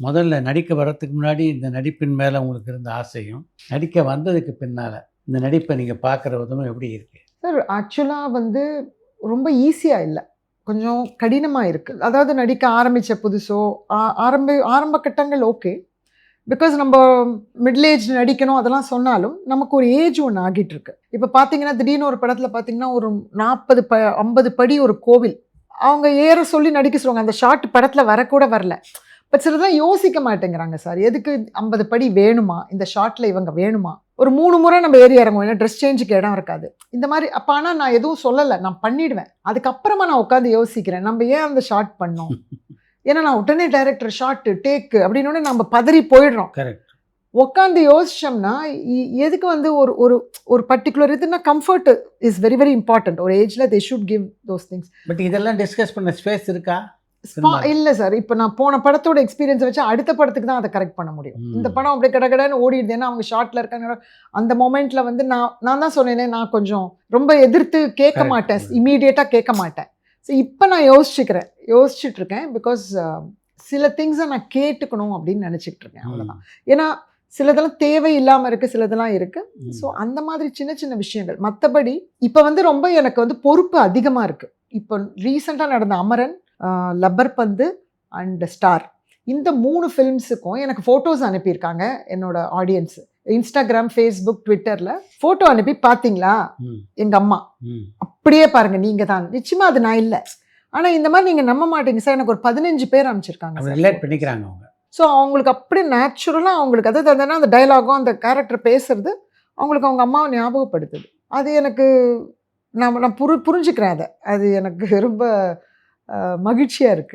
முதல்ல நடிக்க வர்றதுக்கு முன்னாடி இந்த நடிப்பின் மேலே உங்களுக்கு இருந்த ஆசையும், நடிக்க வந்ததுக்கு பின்னால இந்த நடிப்பை நீங்க பார்க்குற விதமும் எப்படி இருக்கு? சார் ஆக்சுவலாக வந்து ரொம்ப ஈஸியாக இல்லை, கொஞ்சம் கடினமாக இருக்குது. அதாவது நடிக்க ஆரம்பித்த புதுசோ ஆரம்ப கட்டங்கள் ஓகே. பிகாஸ் நம்ம மிடில் ஏஜ் நடிக்கணும் அதெல்லாம் சொன்னாலும் நமக்கு ஒரு ஏஜ் ஒன்று ஆகிட்டு இருக்கு. இப்போ பார்த்தீங்கன்னா திடீர்னு ஒரு படத்தில் பார்த்தீங்கன்னா ஒரு 50 படி ஒரு கோவில் அவங்க ஏற சொல்லி நடிக்க சொல்லுவாங்க. அந்த ஷார்ட் படத்தில் வரக்கூட வரல. பட் சிலதான் யோசிக்க மாட்டேங்கிறாங்க சார். எதுக்கு 50 படி வேணுமா, இந்த ஷார்ட்ல இவங்க வேணுமா, ஒரு 3 முறை நம்ம ஏறி இறங்குவோம், ஏன்னா ட்ரெஸ் சேஞ்சுக்கு இடம் இருக்காது இந்த மாதிரி. அப்போ ஆனால் நான் எதுவும் சொல்லலை, நான் பண்ணிடுவேன். அதுக்கப்புறமா நான் உட்காந்து யோசிக்கிறேன், நம்ம ஏன் அந்த ஷார்ட் பண்ணோம். ஏன்னா நான் உடனே டைரக்டர் ஷார்ட் டேக்கு அப்படின்னு நம்ம பதறி போயிடுறோம். கரெக்ட். உட்காந்து யோசிச்சோம்னா எதுக்கு வந்து ஒரு ஒரு ஒரு பர்டிகுலர் இதுனா comfort is very very important. ஒரு ஏஜ்ல they should give those things. But இதெல்லாம் டிஸ்கஸ் பண்ண ஸ்பேஸ் இருக்கா? இல்லை சார். இப்போ நான் போன படத்தோட எக்ஸ்பீரியன்ஸ் வச்சு அடுத்த படத்துக்கு தான் அதை கரெக்ட் பண்ண முடியும். இந்த படம் அப்படியே கடகடன்னு ஓடிடுது, ஏன்னா அவங்க ஷார்ட்ல இருக்காங்க. அந்த மொமெண்ட்ல வந்து நான் தான் சொன்னேனே, நான் கொஞ்சம் ரொம்ப எதிர்த்து கேட்க மாட்டேன், இமீடியட்டாக கேட்க மாட்டேன். ஸோ இப்போ நான் யோசிச்சுட்டு இருக்கேன். பிகாஸ் சில திங்ஸை நான் கேட்டுக்கணும் அப்படின்னு நினச்சிக்கிட்டு இருக்கேன், அவ்வளோதான். ஏன்னா சிலதெல்லாம் தேவை இல்லாமல் இருக்குது, சிலதெல்லாம் இருக்குது. ஸோ அந்த மாதிரி சின்ன சின்ன விஷயங்கள். மற்றபடி இப்போ வந்து ரொம்ப எனக்கு வந்து பொறுப்பு அதிகமாக இருக்குது. இப்போ ரீசெண்டாக நடந்த அமரன், லப்பர் பந்து அண்ட் ஸ்டார், இந்த 3 ஃபிலிம்ஸுக்கும் எனக்கு ஃபோட்டோஸ் அனுப்பியிருக்காங்க என்னோட ஆடியன்ஸு. இன்ஸ்டாகிராம், ஃபேஸ்புக், ட்விட்டரில் ஃபோட்டோ அனுப்பி பார்த்தீங்களா எங்கள் அம்மா அப்படியே பாருங்க நீங்கள் தான். நிச்சயமாக அது நான் இல்லை, ஆனால் இந்த மாதிரி நீங்கள் நம்ப மாட்டீங்க சார், எனக்கு ஒரு 15 பேர் அனுப்பிச்சிருக்காங்க. ரிலேட் பண்ணிக்கிறாங்க அவங்க. ஸோ அவங்களுக்கு அப்படியே நேச்சுரலாக அவங்களுக்கு அதாவது அந்த டயலாகும் அந்த கேரக்டர் பேசுறது அவங்களுக்கு அவங்க அம்மாவை ஞாபகப்படுத்துது. அது எனக்கு நான் புரிஞ்சுக்கிறேன் அதை. அது எனக்கு ரொம்ப மகிழ்ச்சியாக இருக்குது.